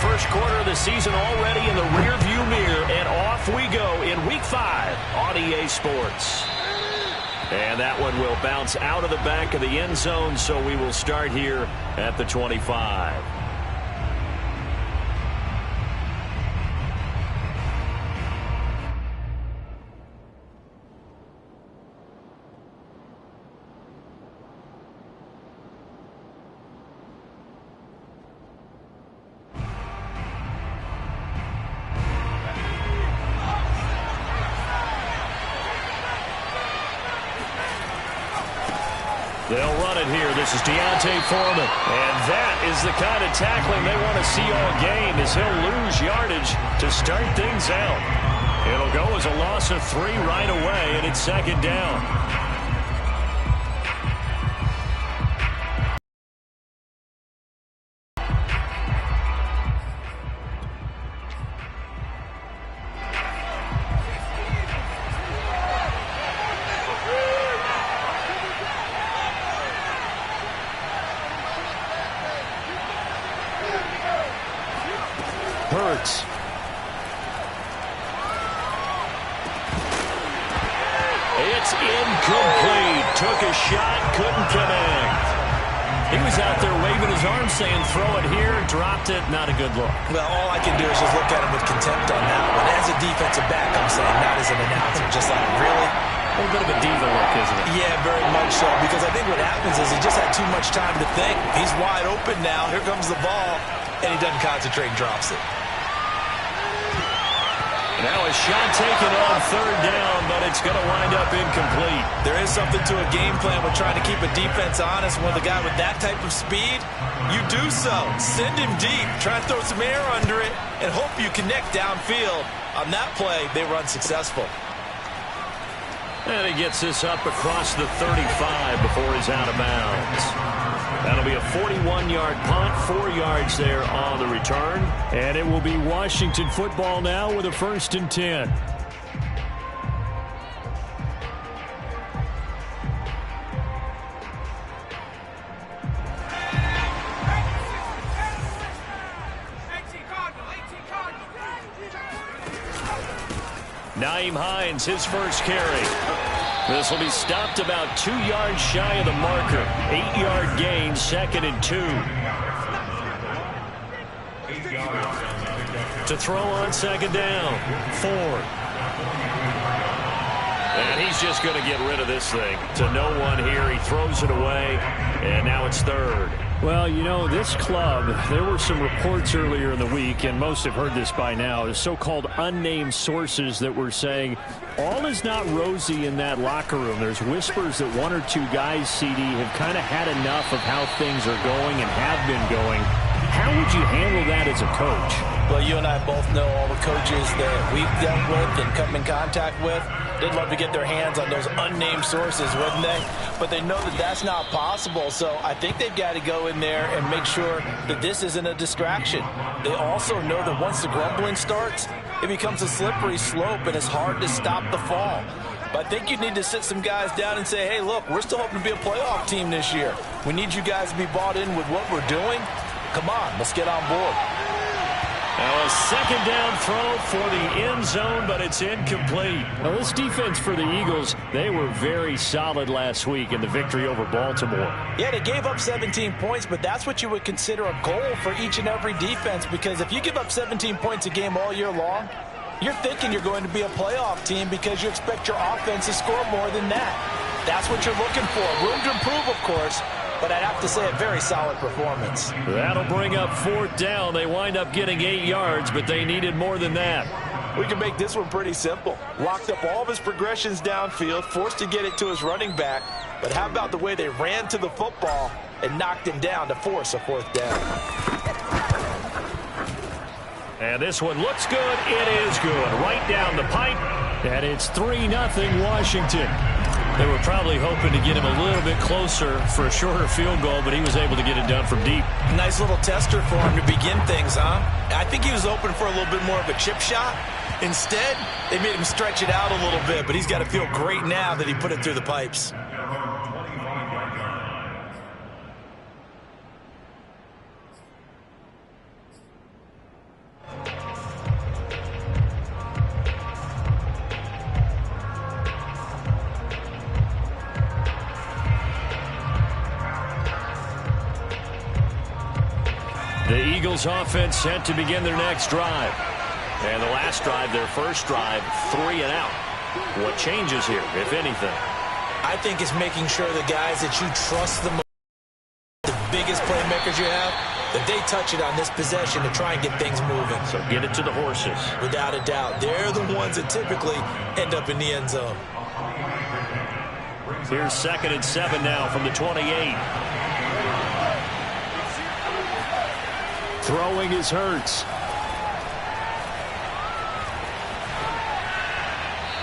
first quarter of the season already in the rearview mirror, and off we go in Week 5 on EA Sports. And that one will bounce out of the back of the end zone, so we will start here at the 25. They'll run it here. This is D'Onta Foreman. And that is the kind of tackling they want to see all game, as he'll lose yardage to start things out. It'll go as a loss of 3 right away, and it's second down. Hurts. It's incomplete. Took a shot, couldn't connect. He was out there waving his arm saying, throw it here, dropped it, not a good look. Well, all I can do is just look at him with contempt on that one. As a defensive back, I'm saying, not as an announcer. Just like, really? A little bit of a diva look, isn't it? Yeah, very much so. Because I think what happens is he just had too much time to think. He's wide open now. Here comes the ball. And he doesn't concentrate and drops it. Now a shot taken on third down, but it's going to wind up incomplete. There is something to a game plan with trying to keep a defense honest. When the guy with that type of speed, you do so. Send him deep. Try to throw some air under it and hope you connect downfield. On that play, they were unsuccessful. And he gets this up across the 35 before he's out of bounds. That'll be a 41-yard punt, 4 yards there on the return. And it will be Washington football now with a 1st and 10. Nyheim Hines, his first carry. This will be stopped about 2 yards shy of the marker. 8-yard gain, 2nd and 2. To throw on 2nd down. Ford. And he's just going to get rid of this thing. To no one here. He throws it away. And now it's 3rd. Well, you know, this club, there were some reports earlier in the week, and most have heard this by now, the so-called unnamed sources that were saying all is not rosy in that locker room. There's whispers that 1 or 2 guys, CD, have kind of had enough of how things are going and have been going. How would you handle that as a coach? Well, you and I both know all the coaches that we've dealt with and come in contact with. They'd love to get their hands on those unnamed sources, wouldn't they? But they know that that's not possible, so I think they've got to go in there and make sure that this isn't a distraction. They also know that once the grumbling starts, it becomes a slippery slope, and it's hard to stop the fall. But I think you need to sit some guys down and say, hey, look, we're still hoping to be a playoff team this year. We need you guys to be bought in with what we're doing. Come on, let's get on board. Now a 2nd down throw for the end zone, but it's incomplete. Now this defense for the Eagles, they were very solid last week in the victory over Baltimore. Yeah, they gave up 17 points, but that's what you would consider a goal for each and every defense, because if you give up 17 points a game all year long, you're thinking you're going to be a playoff team because you expect your offense to score more than that. That's what you're looking for. Room to improve, of course, but I'd have to say a very solid performance. That'll bring up 4th down. They wind up getting 8 yards, but they needed more than that. We can make this one pretty simple. Locked up all of his progressions downfield, forced to get it to his running back. But how about the way they ran to the football and knocked him down to force a 4th down? And this one looks good. It is good. Right down the pipe. And it's 3-0 Washington. They were probably hoping to get him a little bit closer for a shorter field goal, but he was able to get it done from deep. Nice little tester for him to begin things, huh? I think he was open for a little bit more of a chip shot. Instead, they made him stretch it out a little bit, but he's got to feel great now that he put it through the pipes. The Eagles offense set to begin their next drive. And the last drive, their first drive, 3 and out. What changes here, if anything? I think it's making sure the guys that you trust the most, the biggest playmakers you have, that they touch it on this possession to try and get things moving. So get it to the horses. Without a doubt. They're the ones that typically end up in the end zone. Here's 2nd and 7 now from the 28. Throwing is Hurts.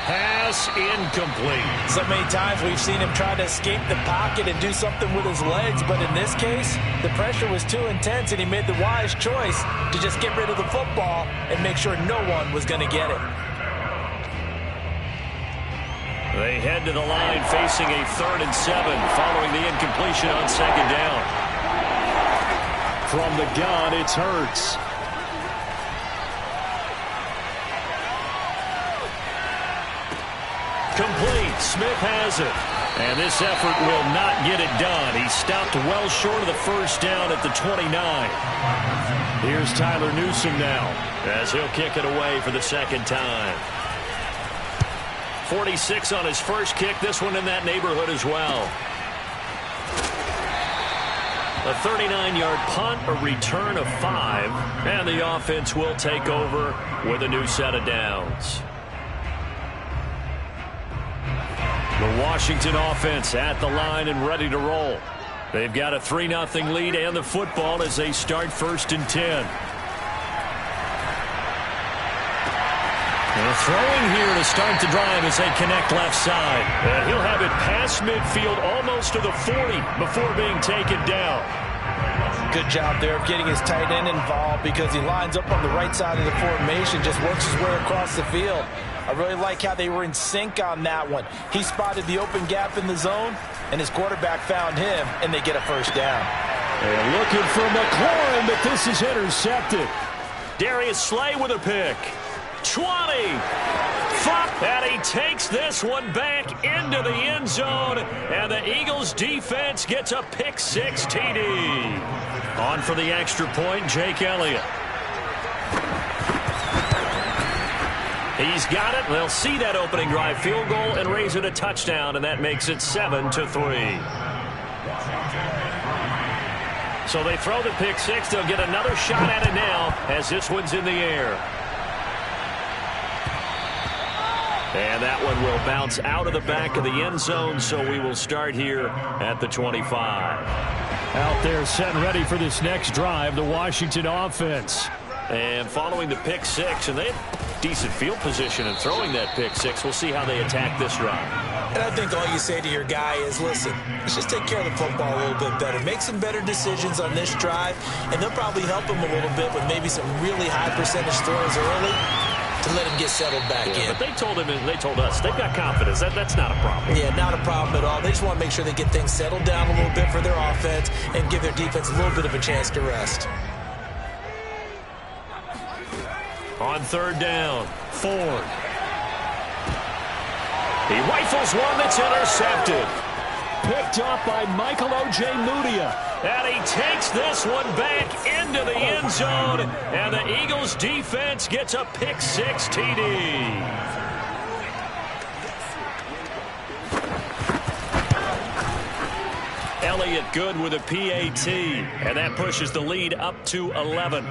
Pass incomplete. So many times we've seen him try to escape the pocket and do something with his legs, but in this case, the pressure was too intense and he made the wise choice to just get rid of the football and make sure no one was going to get it. They head to the line facing a 3rd and 7 following the incompletion on 2nd down. From the gun, it's Hurts. Complete. Smith has it. And this effort will not get it done. He stopped well short of the first down at the 29. Here's Tyler Newsome now as he'll kick it away for the 2nd time. 46 on his first kick. This one in that neighborhood as well. A 39-yard punt, a return of 5. And the offense will take over with a new set of downs. The Washington offense at the line and ready to roll. They've got a 3-0 lead and the football as they start 1st and 10. And throwing here to start the drive as they connect left side. And he'll have it past midfield almost to the 40 before being taken down. Good job there of getting his tight end involved because he lines up on the right side of the formation, just works his way across the field. I really like how they were in sync on that one. He spotted the open gap in the zone, and his quarterback found him, and they get a first down. And looking for McLaurin, but this is intercepted. Darius Slay with a pick. 20. And he takes this one back into the end zone, and the Eagles defense gets a pick-6 TD. On for the extra point, Jake Elliott. He's got it. They'll see that opening drive field goal and raise it a touchdown, and that makes it 7-3. So they throw the pick-6. They'll get another shot at it now as this one's in the air. And that one will bounce out of the back of the end zone, so we will start here at the 25. Out there set and ready for this next drive, the Washington offense. And following the pick-6, and they have decent field position in throwing that pick-6. We'll see how they attack this drive. And I think all you say to your guy is, listen, let's just take care of the football a little bit better. Make some better decisions on this drive, and they'll probably help him a little bit with maybe some really high percentage throws early to let him get settled back in. But they told him and they told us they've got confidence. That's not a problem. Yeah, not a problem at all. They just want to make sure they get things settled down a little bit for their offense and give their defense a little bit of a chance to rest. On 3rd down, Ford. He rifles one that's intercepted. Picked up by Michael O.J. Mudia. And he takes this one back into the end zone. And the Eagles defense gets a pick-6 TD. Elliott good with a PAT. And that pushes the lead up to 11.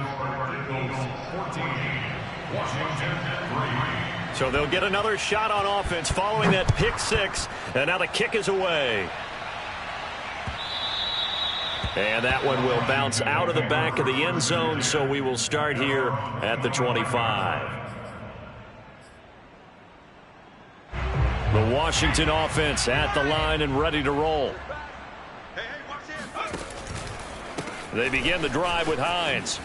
So they'll get another shot on offense following that pick-6. And now the kick is away. And that one will bounce out of the back of the end zone, so we will start here at the 25. The Washington offense at the line and ready to roll. They begin the drive with Hines.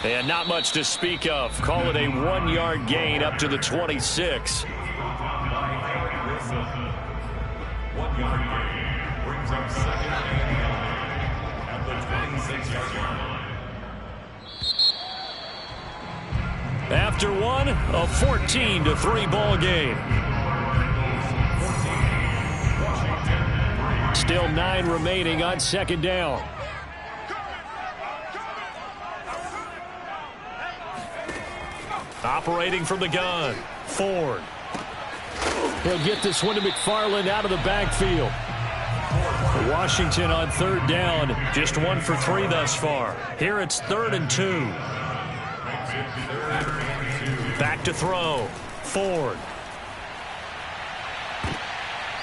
And not much to speak of. Call it a 1-yard gain up to the 26. 1-yard gain brings up 2nd at the 26-yard line. After one, a 14-3 ball game. Still 9 remaining on 2nd down. Operating from the gun, Ford. He'll get this one to McFarland out of the backfield. Washington on third down, just 1 for 3 thus far. Here it's 3rd and 2. Back to throw, Ford.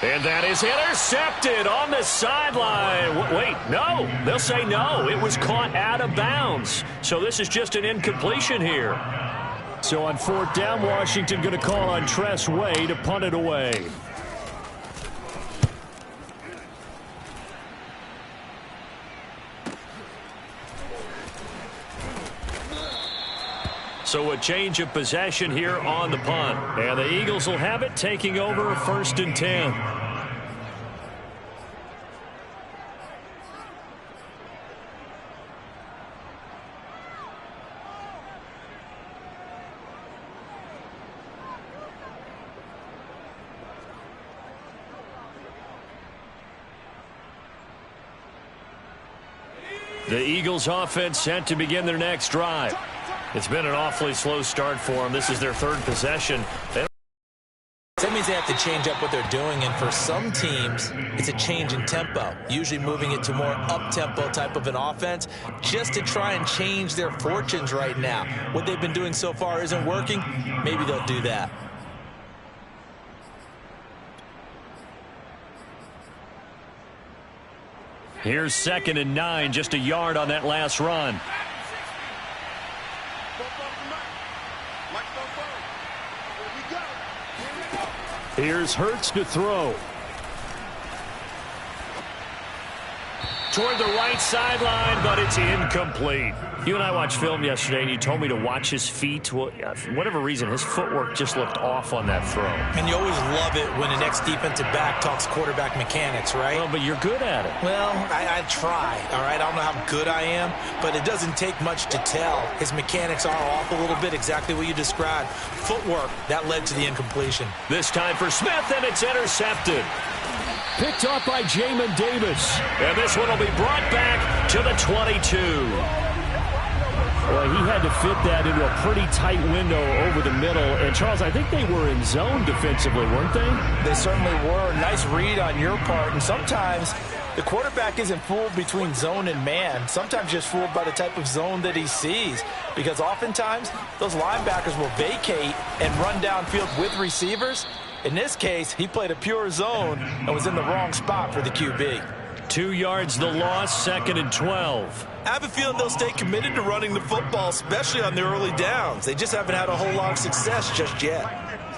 And that is intercepted on the sideline. Wait, no. They'll say no. It was caught out of bounds. So this is just an incompletion here. So on 4th down, Washington going to call on Tress Way to punt it away. So a change of possession here on the punt. And the Eagles will have it, taking over 1st and 10. The Eagles offense set to begin their next drive. It's been an awfully slow start for them. This is their 3rd possession. That means they have to change up what they're doing, and for some teams, it's a change in tempo, usually moving it to more up-tempo type of an offense, just to try and change their fortunes right now. What they've been doing so far isn't working. Maybe they'll do that. Here's 2nd and 9, just a yard on that last run. Here's Hurts to throw. Toward the right sideline, but it's incomplete. You and I watched film yesterday, and you told me to watch his feet. Well, for whatever reason, his footwork just looked off on that throw. And you always love it when the next defensive back talks quarterback mechanics, right? Well, but you're good at it. Well, I try, all right? I don't know how good I am, but it doesn't take much to tell. His mechanics are off a little bit, exactly what you described. Footwork, that led to the incompletion. This time for Smith, and it's intercepted. Picked up by Jamin Davis. And this one will be brought back to the 22. Well, he had to fit that into a pretty tight window over the middle. And, Charles, I think they were in zone defensively, weren't they? They certainly were. Nice read on your part. And sometimes the quarterback isn't fooled between zone and man. Sometimes just fooled by the type of zone that he sees. Because oftentimes those linebackers will vacate and run downfield with receivers. In this case, he played a pure zone and was in the wrong spot for the QB. 2 yards the loss, 2nd and 12. I have a feeling they'll stay committed to running the football, especially on the early downs. They just haven't had a whole lot of success just yet.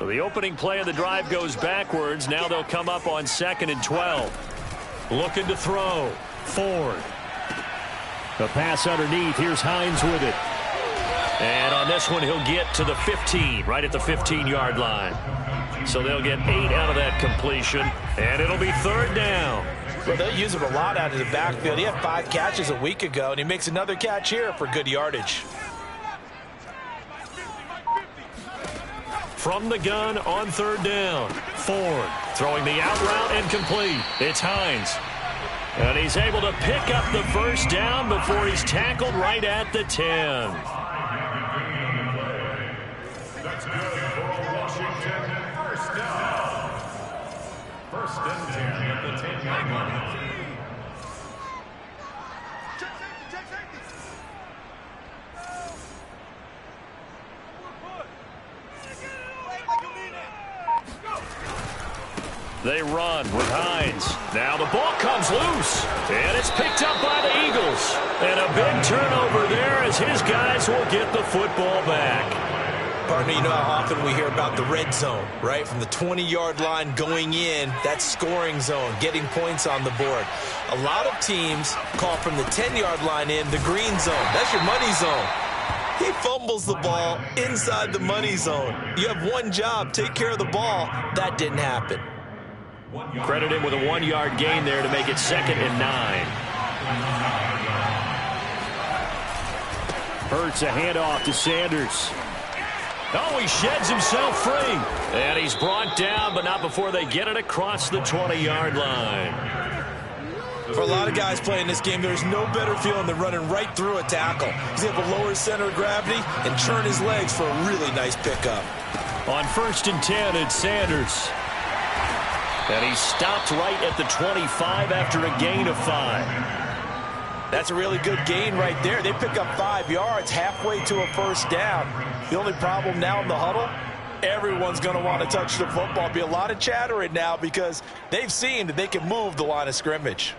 So the opening play of the drive goes backwards. Now they'll come up on 2nd and 12. Looking to throw. Ford. The pass underneath. Here's Hines with it. And on this one, he'll get to the 15, right at the 15-yard line. So they'll get 8 out of that completion, and it'll be 3rd down. Well, they'll use him a lot out of the backfield. He had 5 catches a week ago, and he makes another catch here for good yardage. From the gun on 3rd down, Ford throwing the out route and complete. It's Hines. And he's able to pick up the 1st down before he's tackled right at the 10. That's good for Washington. 1st down. 1st and 10 at the 10-yard line. They run with Hines. Now the ball comes loose, and it's picked up by the Eagles. And a big turnover there as his guys will get the football back. Partner, you know how often we hear about the red zone, right? From the 20-yard line going in, that scoring zone, getting points on the board. A lot of teams call from the 10-yard line in the green zone. That's your money zone. He fumbles the ball inside the money zone. You have one job, take care of the ball. That didn't happen. Credit him with a 1-yard gain there to make it 2nd and 9. Hurts a handoff to Sanders. Oh, he sheds himself free. And he's brought down, but not before they get it across the 20-yard line. For a lot of guys playing this game, there's no better feeling than running right through a tackle. He's able to lower his center of gravity and churn his legs for a really nice pickup. On 1st and 10, it's Sanders. And he stopped right at the 25 after a gain of 5. That's a really good gain right there. They pick up 5 yards halfway to a first down. The only problem now in the huddle, everyone's going to want to touch the football. Be a lot of chattering now because they've seen that they can move the line of scrimmage.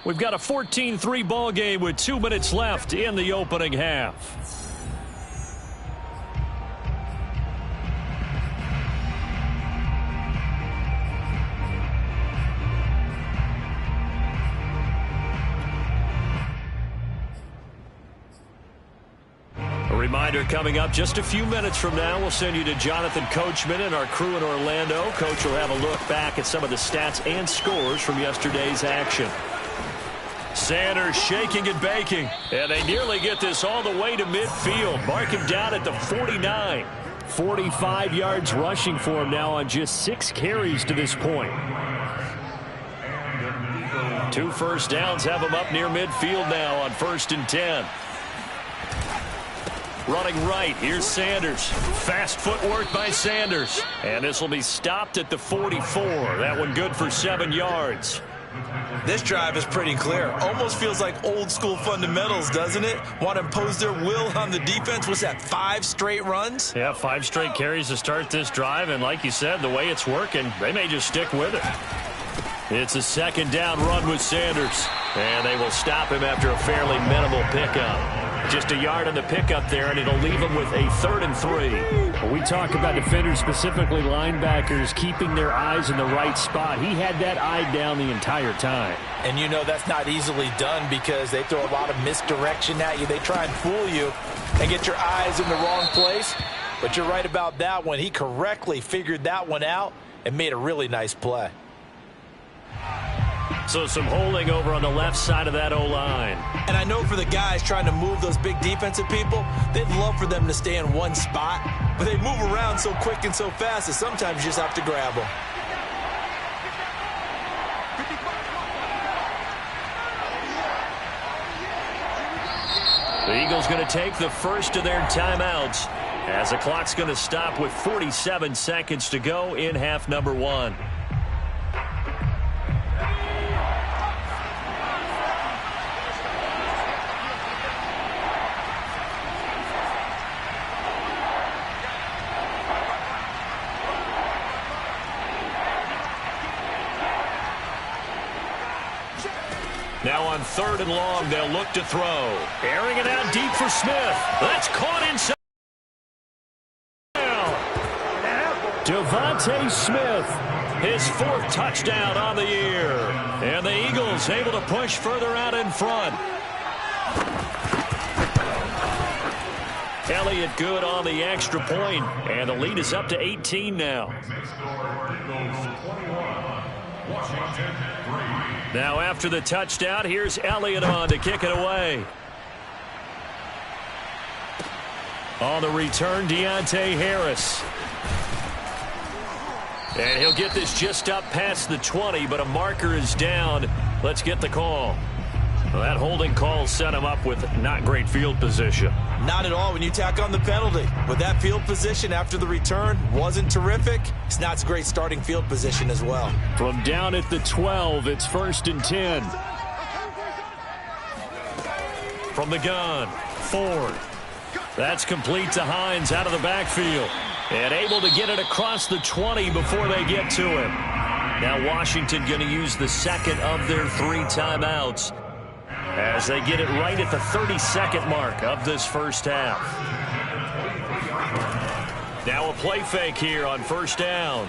We've got a 14-3 ball game with 2 minutes left in the opening half. Reminder coming up just a few minutes from now. We'll send you to Jonathan Coachman and our crew in Orlando. Coach will have a look back at some of the stats and scores from yesterday's action. Sanders shaking and baking. And they nearly get this all the way to midfield. Mark him down at the 49. 45 yards rushing for him now on just 6 carries to this point. 2 first downs have him up near midfield now on 1st and 10. Running right, here's Sanders. Fast footwork by Sanders. And this will be stopped at the 44. That one good for 7 yards. This drive is pretty clear. Almost feels like old school fundamentals, doesn't it? Want to impose their will on the defense. What's that, 5 straight runs? Yeah, 5 straight carries to start this drive. And like you said, the way it's working, they may just stick with it. It's a 2nd down run with Sanders. And they will stop him after a fairly minimal pickup. Just a yard on the pickup there, and it'll leave them with a 3rd and 3. When we talk about defenders, specifically linebackers, keeping their eyes in the right spot. He had that eye down the entire time. And you know that's not easily done because they throw a lot of misdirection at you. They try and fool you and get your eyes in the wrong place. But you're right about that one. He correctly figured that one out and made a really nice play. So some holding over on the left side of that O-line. And I know for the guys trying to move those big defensive people, they'd love for them to stay in one spot. But they move around so quick and so fast that sometimes you just have to grab them. The Eagles going to take the first of their timeouts as the clock's going to stop with 47 seconds to go in half number 1. Now on 3rd and long, they'll look to throw. Airing it out deep for Smith. That's caught inside. Devontae Smith, his 4th touchdown on the year. And the Eagles able to push further out in front. Elliott good on the extra point, and the lead is up to 18 now. Now after the touchdown, here's Elliott on to kick it away. On the return, Deontay Harris. And he'll get this just up past the 20, but a marker is down. Let's get the call. Well, that holding call set him up with not great field position. Not at all when you tack on the penalty. With that field position after the return wasn't terrific. It's not great starting field position as well. From down at the 12, it's 1st and 10. From the gun, Ford. That's complete to Hines out of the backfield. And able to get it across the 20 before they get to him. Now Washington going to use the 2nd of their 3 timeouts as they get it right at the 32nd mark of this first half. Now a play fake here on 1st down.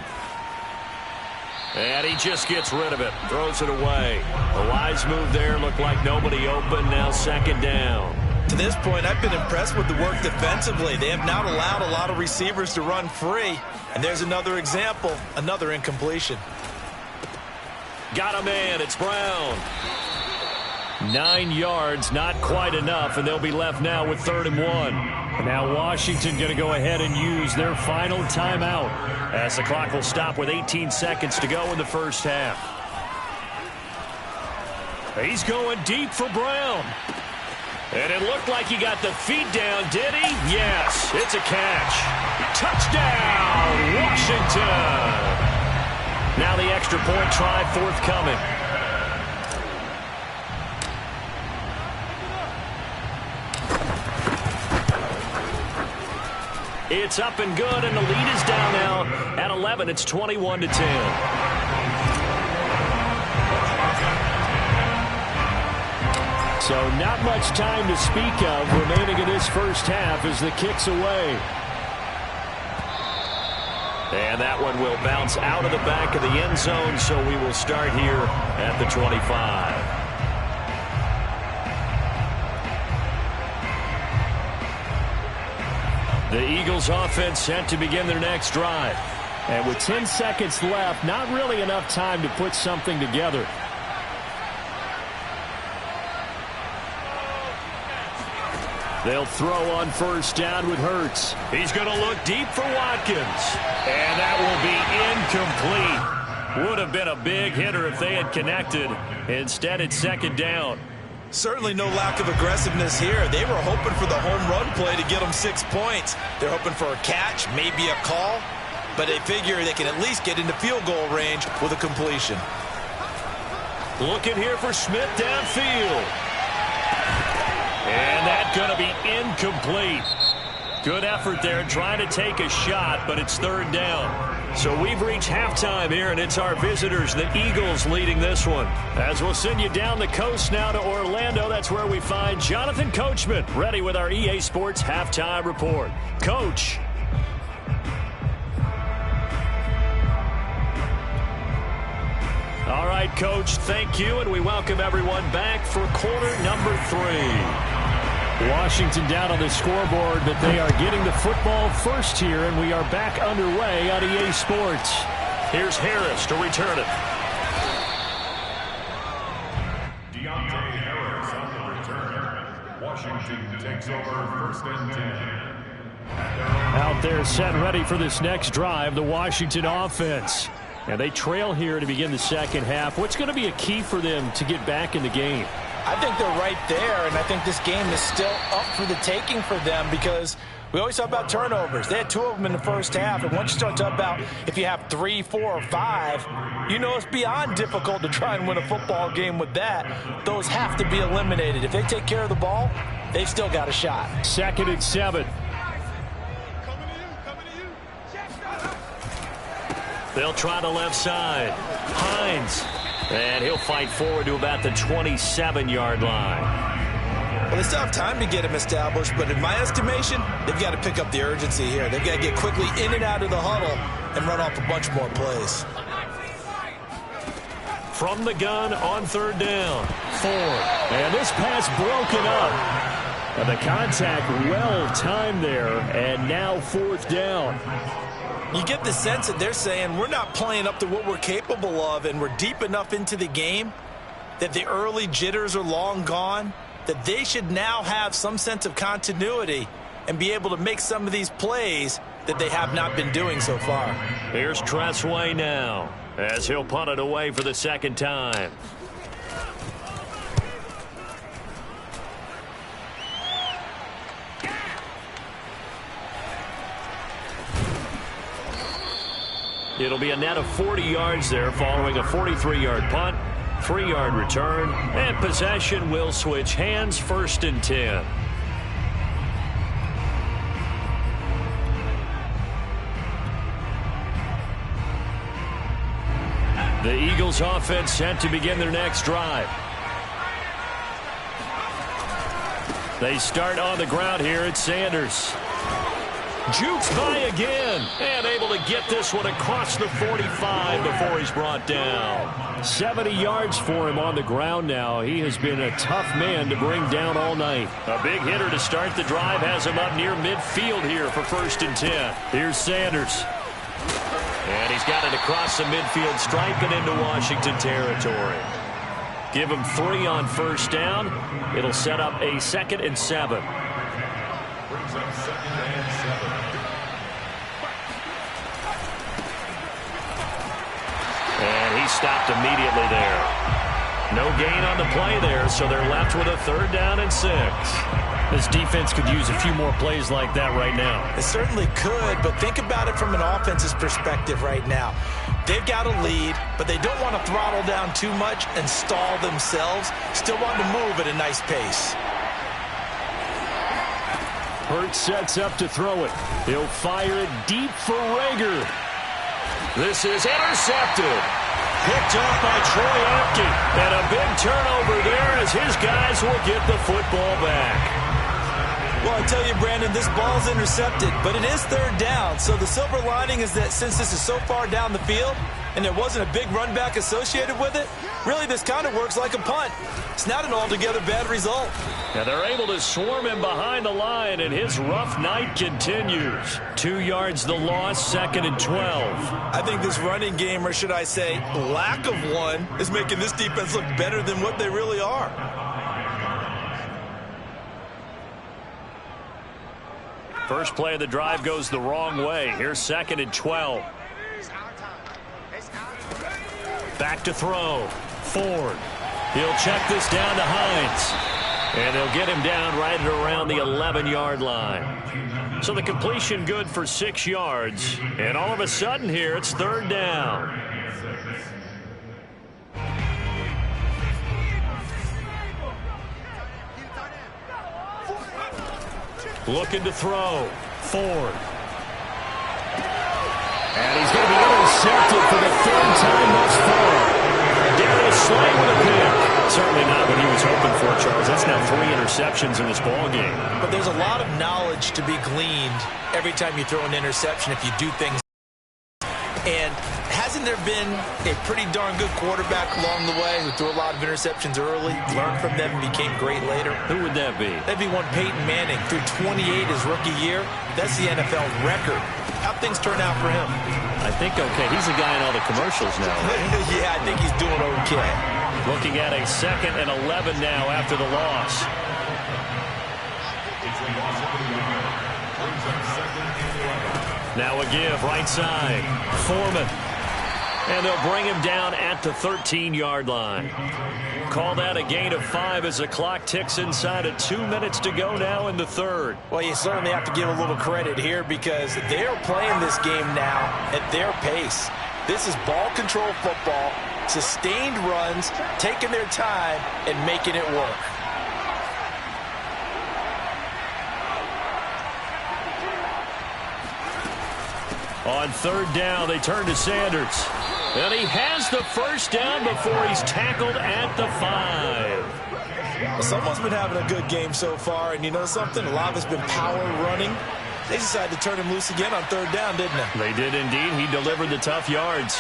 And he just gets rid of it, throws it away. A wise move there, looked like nobody open, now 2nd down. To this point, I've been impressed with the work defensively. They have not allowed a lot of receivers to run free. And there's another example, another incompletion. Got a man, it's Brown. 9 yards, not quite enough, and they'll be left now with 3rd and 1. Now Washington going to go ahead and use their final timeout as the clock will stop with 18 seconds to go in the first half. He's going deep for Brown. And it looked like he got the feet down, did he? Yes, it's a catch. Touchdown, Washington. Now the extra point try forthcoming. It's up and good, and the lead is down now at 11. It's 21-10. So not much time to speak of remaining in this first half as the kick's away. And that one will bounce out of the back of the end zone, so we will start here at the 25. The Eagles offense set to begin their next drive. And with 10 seconds left, not really enough time to put something together. They'll throw on first down with Hurts. He's going to look deep for Watkins. And that will be incomplete. Would have been a big hitter if they had connected. Instead, it's second down. Certainly no lack of aggressiveness here. They were hoping for the home run play to get them 6 points. They're hoping for a catch, maybe a call. But they figure they can at least get into field goal range with a completion. Looking here for Smith downfield. And that's going to be incomplete. Good effort there trying to take a shot, but it's third down. So we've reached halftime here, and it's our visitors, the Eagles, leading this one. As we'll send you down the coast now to Orlando, that's where we find Jonathan Coachman, ready with our EA Sports Halftime Report. Coach. All right, Coach, thank you, and we welcome everyone back for quarter number 3. Washington down on the scoreboard, but they are getting the football first here, and we are back underway on EA Sports. Here's Harris to return it. Deontay Harris on the return. Washington takes over first and 10. Out there set ready for this next drive, the Washington offense. And they trail here to begin the second half. What's going to be a key for them to get back in the game? I think they're right there, and I think this game is still up for the taking for them because we always talk about turnovers. They had 2 of them in the first half, and once you start talking about if you have 3, 4, or 5, you know it's beyond difficult to try and win a football game with that. Those have to be eliminated. If they take care of the ball, they've still got a shot. 2nd and 7. They'll try the left side. Hines. And he'll fight forward to about the 27-yard line. Well, they still have time to get him established, but in my estimation, they've got to pick up the urgency here. They've got to get quickly in and out of the huddle and run off a bunch more plays. From the gun on third down. Ford. And this pass broken up. And the contact well timed there, and now fourth down. You get the sense that they're saying we're not playing up to what we're capable of, and we're deep enough into the game that the early jitters are long gone, that they should now have some sense of continuity and be able to make some of these plays that they have not been doing so far. Here's Tressway now as he'll punt it away for the second time. It'll be a net of 40 yards there following a 43-yard punt, 3-yard return, and possession will switch hands, 1st and 10. The Eagles offense set to begin their next drive. They start on the ground here at Sanders. Jukes by again, and able to get this one across the 45 before he's brought down. 70 yards for him on the ground now. He has been a tough man to bring down all night. A big hitter to start the drive has him up near midfield here for 1st and 10. Here's Sanders. And he's got it across the midfield stripe and into Washington territory. Give him 3 on first down. It'll set up a 2nd and 7. Brings up 2nd and 7. And he stopped immediately there. No gain on the play there, so they're left with a 3rd down and 6. This defense could use a few more plays like that right now. It certainly could, but think about it from an offense's perspective right now. They've got a lead, but they don't want to throttle down too much and stall themselves. Still want to move at a nice pace. Hurts sets up to throw it. He'll fire it deep for Rager. This is intercepted. Picked up by Troy Apke. And a big turnover there as his guys will get the football back. Well, I tell you, Brandon, this ball's intercepted, but it is 3rd down. So the silver lining is that since this is so far down the field and there wasn't a big run back associated with it, really this kind of works like a punt. It's not an altogether bad result. Now they're able to swarm him behind the line, and his rough night continues. 2 yards the loss, 2nd and 12. I think this running game, or should I say lack of one, is making this defense look better than what they really are. First play of the drive goes the wrong way. Here's 2nd and 12. Back to throw. Ford. He'll check this down to Hines. And they'll get him down right at around the 11-yard line. So the completion good for 6 yards. And all of a sudden here, it's 3rd down. Looking to throw. Ford. And he's going to be intercepted for the 3rd time thus far. Darius Slay with a pick. Certainly not what he was hoping for, Charles. That's now 3 interceptions in this ball game. But there's a lot of knowledge to be gleaned every time you throw an interception if you do things. And hasn't there been a pretty darn good quarterback along the way who threw a lot of interceptions early, learned from them, and became great later? Who would that be? That'd be one Peyton Manning. Threw 28 his rookie year. That's the NFL record. How'd things turn out for him? I think okay. He's a guy in all the commercials now. Yeah, I think he's doing okay. Looking at a 2nd and 11 now after the loss. Now a give, right side. Foreman. And they'll bring him down at the 13-yard line. Call that a gain of 5 as the clock ticks inside of 2 minutes to go now in the 3rd. Well, you certainly have to give a little credit here because they're playing this game now at their pace. This is ball control football, sustained runs, taking their time, and making it work. On 3rd down, they turn to Sanders. And he has the 1st down before he's tackled at the 5. Well, someone's been having a good game so far, and you know something? A lot of it's been power running. They decided to turn him loose again on 3rd down, didn't they? They did indeed. He delivered the tough yards.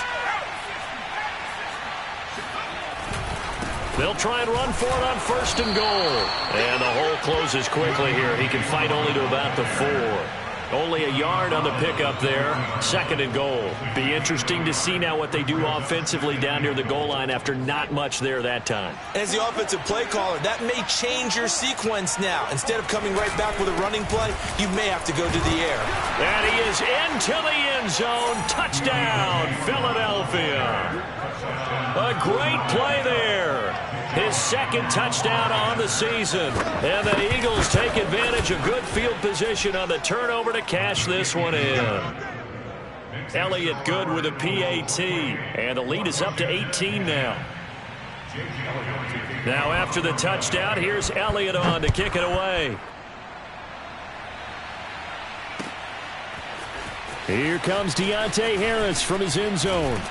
They'll try and run for it on 1st and goal. And the hole closes quickly here. He can fight only to about the 4. Only a yard on the pickup there. 2nd and goal. Be interesting to see now what they do offensively down near the goal line after not much there that time. As the offensive play caller, that may change your sequence now. Instead of coming right back with a running play, you may have to go to the air. And he is into the end zone. Touchdown, Philadelphia. A great play there. His 2nd touchdown on the season. And the Eagles take advantage of good field position on the turnover to cash this one in. Elliott good with a PAT. And the lead is up to 18 now. Now after the touchdown, here's Elliott on to kick it away. Here comes Deontay Harris from his end zone.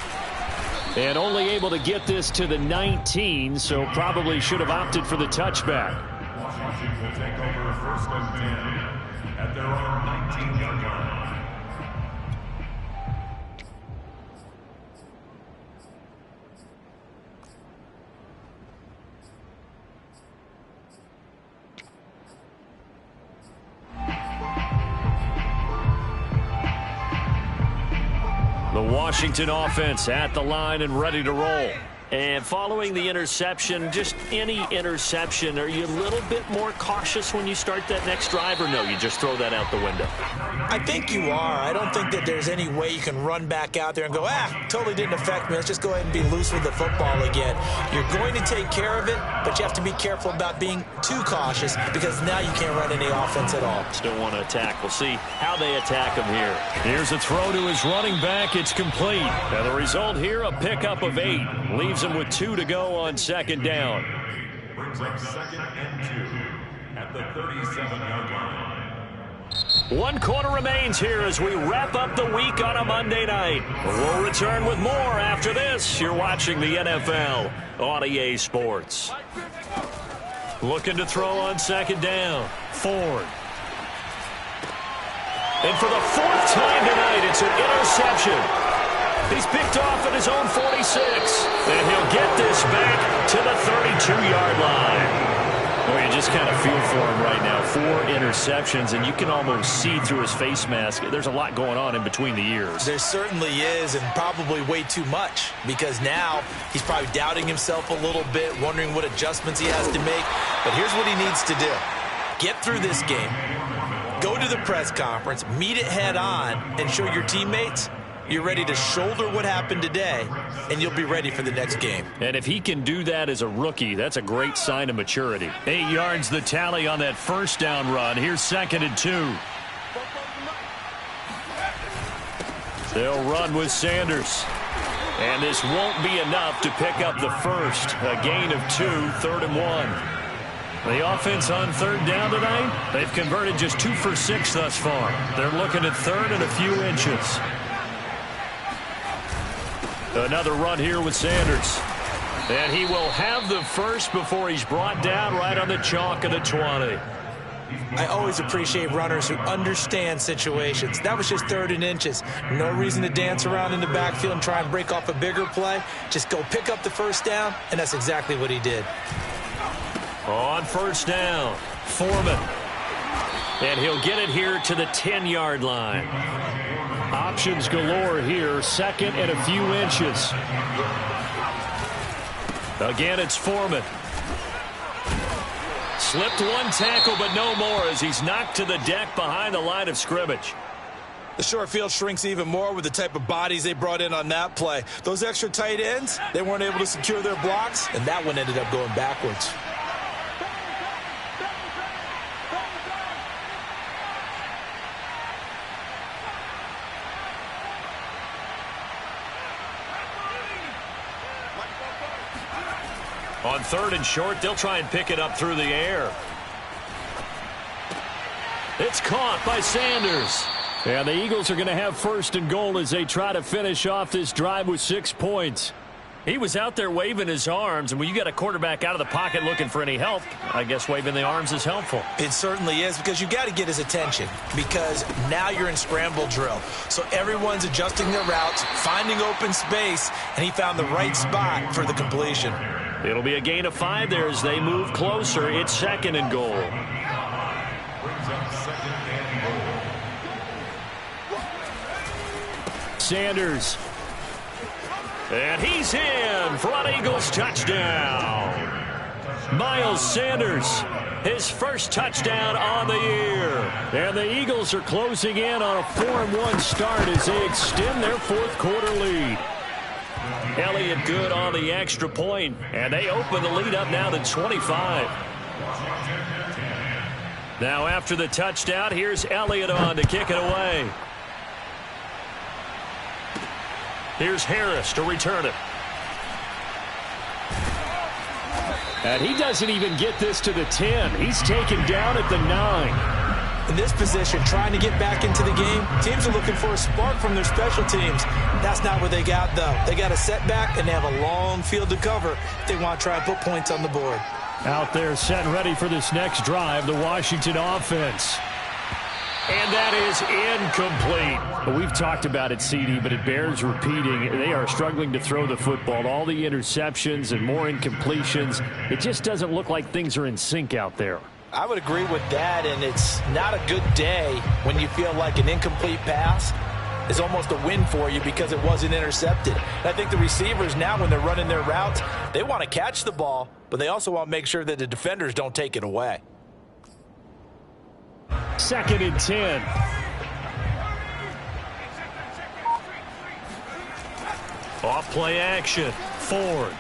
And only able to get this to the 19, so probably should have opted for the touchback. Washington will take over 1st and 10 at their own 19-yard line. The Washington offense at the line and ready to roll. And following the interception, just any interception, are you a little bit more cautious when you start that next drive, or no, you just throw that out the window? I think you are. I don't think that there's any way you can run back out there and go, totally didn't affect me. Let's just go ahead and be loose with the football again. You're going to take care of it, but you have to be careful about being too cautious because now you can't run any offense at all. Still want to attack. We'll see how they attack him here. Here's a throw to his running back. It's complete. And the result here, a pickup of 8. Leaves him with 2 to go on second down. Brings up 2nd and 2 at the 37-yard line. 1 quarter remains here as we wrap up the week on a Monday night. We'll return with more after this. You're watching the NFL on EA Sports. Looking to throw on second down. Ford. And for the 4th time tonight, it's an interception. He's picked off at his own 46. And he'll get this back to the 32-yard line. Well, you just kind of feel for him right now. 4 interceptions, and you can almost see through his face mask. There's a lot going on in between the ears. There certainly is, and probably way too much, because now he's probably doubting himself a little bit, wondering what adjustments he has to make. But here's what he needs to do. Get through this game. Go to the press conference, meet it head on, and show your teammates you're ready to shoulder what happened today, and you'll be ready for the next game. And if he can do that as a rookie, that's a great sign of maturity. 8 yards the tally on that first down run. Here's 2nd and 2. They'll run with Sanders. And this won't be enough to pick up the first. A gain of 2, 3rd and 1. The offense on 3rd down tonight, they've converted just 2 for 6 thus far. They're looking at 3rd and a few inches. Another run here with Sanders. And he will have the first before he's brought down right on the chalk of the 20. I always appreciate runners who understand situations. That was just 3rd and inches. No reason to dance around in the backfield and try and break off a bigger play. Just go pick up the first down, and that's exactly what he did. On 1st down, Foreman. And he'll get it here to the 10-yard line. Options galore here, 2nd and a few inches. Again, it's Foreman. Slipped 1 tackle, but no more as he's knocked to the deck behind the line of scrimmage. The short field shrinks even more with the type of bodies they brought in on that play. Those extra tight ends, they weren't able to secure their blocks, and that one ended up going backwards. On 3rd and short, they'll try and pick it up through the air. It's caught by Sanders. And the Eagles are going to have 1st and goal as they try to finish off this drive with 6 points. He was out there waving his arms, and when you got a quarterback out of the pocket looking for any help, I guess waving the arms is helpful. It certainly is, because you got to get his attention, because now you're in scramble drill. So everyone's adjusting their routes, finding open space, and he found the right spot for the completion. It'll be a gain of 5 there as they move closer. It's 2nd and goal. Brings up 2nd and goal. Sanders. And he's in for an Eagles touchdown. Miles Sanders, his first touchdown on the year. And the Eagles are closing in on a 4-1 start as they extend their 4th quarter lead. Elliott good on the extra point, and they open the lead up now to 25. Now after the touchdown, here's Elliott on to kick it away. Here's Harris to return it. And he doesn't even get this to the 10. He's taken down at the 9. In this position, trying to get back into the game, teams are looking for a spark from their special teams. That's not what they got, though. They got a setback, and they have a long field to cover if they want to try and put points on the board. Out there set and ready for this next drive, the Washington offense. And that is incomplete. Well, we've talked about it, CD, but it bears repeating. They are struggling to throw the football. All the interceptions and more incompletions. It just doesn't look like things are in sync out there. I would agree with that, and it's not a good day when you feel like an incomplete pass is almost a win for you because it wasn't intercepted. And I think the receivers now, when they're running their routes, they want to catch the ball, but they also want to make sure that the defenders don't take it away. 2nd and 10. Off play action. Ford.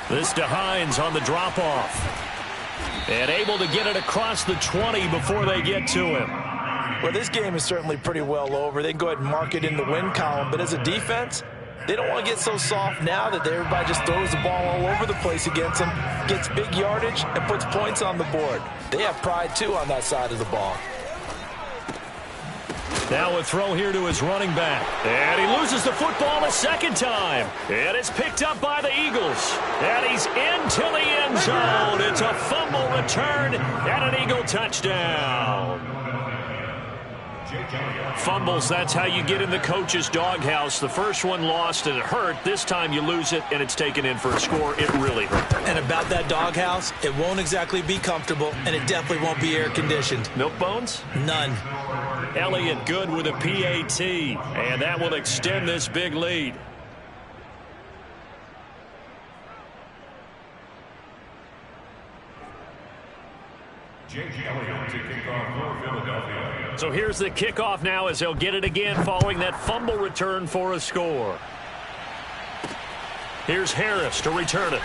This to Hines on the drop-off. And able to get it across the 20 before they get to him. Well, this game is certainly pretty well over. They can go ahead and mark it in the win column. But as a defense, they don't want to get so soft now that everybody just throws the ball all over the place against them, gets big yardage, and puts points on the board. They have pride, too, on that side of the ball. Now a throw here to his running back. And he loses the football a second time. And it's picked up by the Eagles. And he's into the end zone. It's a fumble return and an Eagle touchdown. Fumbles, that's how you get in the coach's doghouse. The first one lost and it hurt. This time you lose it and it's taken in for a score. It really hurt. And about that doghouse, it won't exactly be comfortable, and it definitely won't be air-conditioned. Milk bones? None. Elliott good with a PAT, and that will extend this big lead. Jake Elliott to kick off for Philadelphia. So here's the kickoff now as they'll get it again following that fumble return for a score. Here's Harris to return it.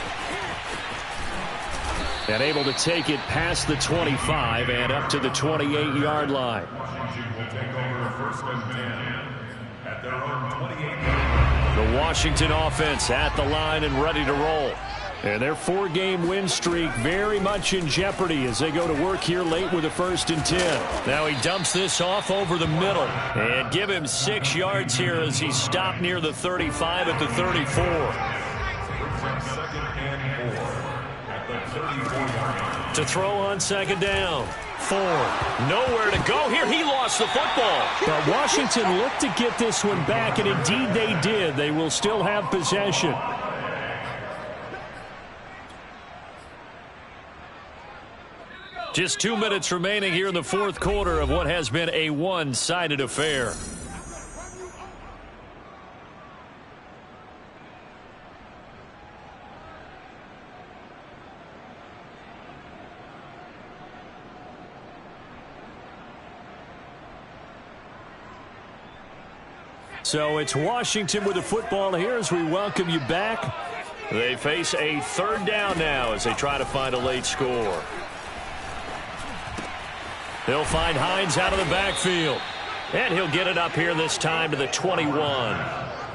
And able to take it past the 25 and up to the 28-yard line. Washington will take over 1st and 10 at their own 28-yard line. The Washington offense at the line and ready to roll. And their 4-game win streak very much in jeopardy as they go to work here late with a 1st and 10. Now he dumps this off over the middle. And give him 6 yards here as he stopped near the 35 at the 34. 2nd and 4 at the 34-yard line. To throw on 2nd down. Ford. Nowhere to go here. He lost the football. But Washington looked to get this one back, and indeed they did. They will still have possession. Just 2 minutes remaining here in the 4th quarter of what has been a one-sided affair. So it's Washington with the football here as we welcome you back. They face a 3rd down now as they try to find a late score. He'll find Hines out of the backfield. And he'll get it up here this time to the 21.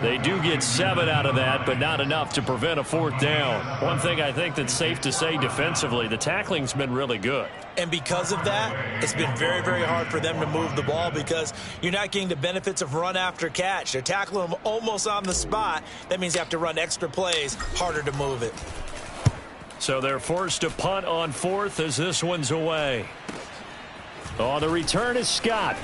They do get 7 out of that, but not enough to prevent a 4th down. One thing I think that's safe to say defensively, the tackling's been really good. And because of that, it's been very, very hard for them to move the ball because you're not getting the benefits of run after catch. They're tackling them almost on the spot. That means you have to run extra plays, harder to move it. So they're forced to punt on 4th as this one's away. Oh, the return is Scott.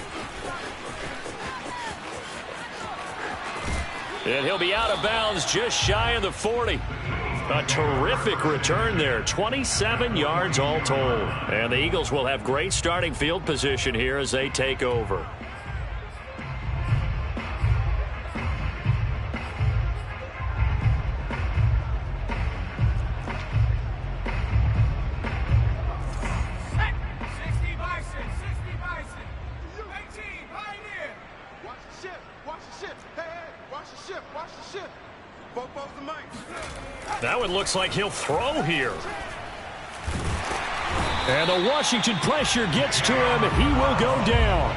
And he'll be out of bounds just shy of the 40. A terrific return there. 27 yards all told. And the Eagles will have great starting field position here as they take over. That one looks like he'll throw here. And the Washington pressure gets to him, and he will go down.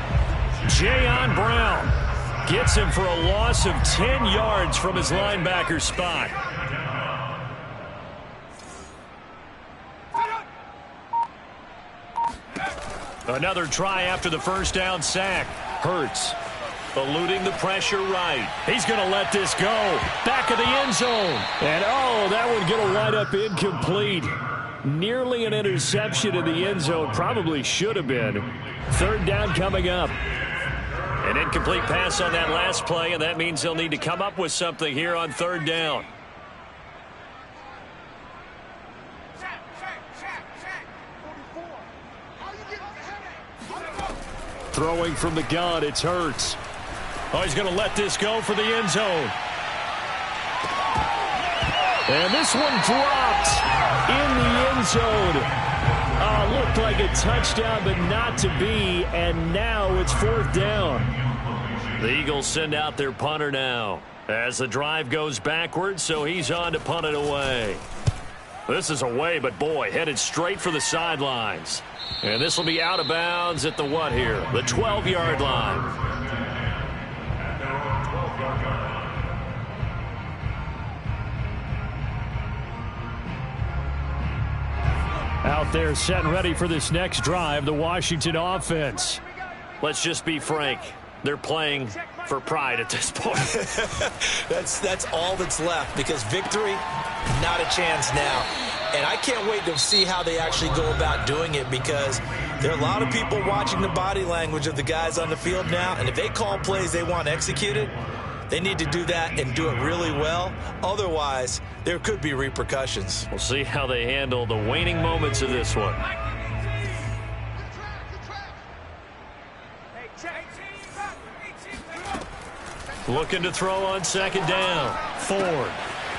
Jayon Brown gets him for a loss of 10 yards from his linebacker spot. Another try after the 1st down sack. Hurts. Eluding the pressure right. He's going to let this go. Back of the end zone. And, oh, that one going to wind up incomplete. Nearly an interception in the end zone. Probably should have been. 3rd down coming up. An incomplete pass on that last play, and that means they'll need to come up with something here on 3rd down. Throwing from the gun, it's Hurts. Oh, he's going to let this go for the end zone. And this one dropped in the end zone. Looked like a touchdown, but not to be. And now it's 4th down. The Eagles send out their punter now as the drive goes backwards, so he's on to punt it away. This is away, but boy, headed straight for the sidelines. And this will be out of bounds at the what here? The 12-yard line. Out there set and ready for this next drive, the Washington offense. Let's just be frank. They're playing for pride at this point. That's all that's left, because victory, not a chance now. And I can't wait to see how they actually go about doing it, because there are a lot of people watching the body language of the guys on the field now, and if they call plays they want executed, they need to do that and do it really well. Otherwise, there could be repercussions. We'll see how they handle the waning moments of this one. Looking to throw on 2nd down. Ford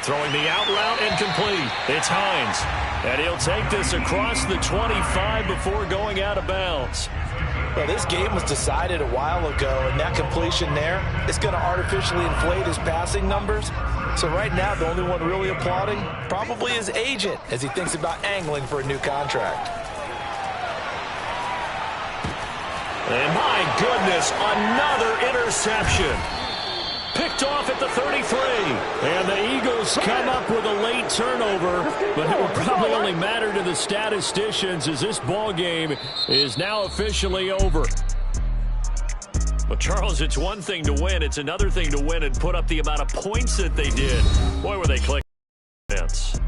throwing the out route and complete. It's Hines. And he'll take this across the 25 before going out of bounds. Well, this game was decided a while ago, and that completion there is going to artificially inflate his passing numbers. So right now, the only one really applauding probably his agent as he thinks about angling for a new contract. And my goodness, another interception. Picked off at the 33. And the Eagles come up with a late turnover, but it will probably only matter to the statisticians as this ball game is now officially over. But, Charles, it's one thing to win. It's another thing to win and put up the amount of points that they did. Boy, were they clicking.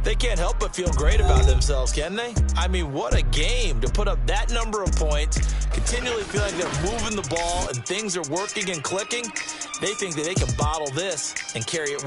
They can't help but feel great about themselves, can they? I mean, what a game to put up that number of points, continually feel like they're moving the ball and things are working and clicking. They think that they can bottle this and carry it with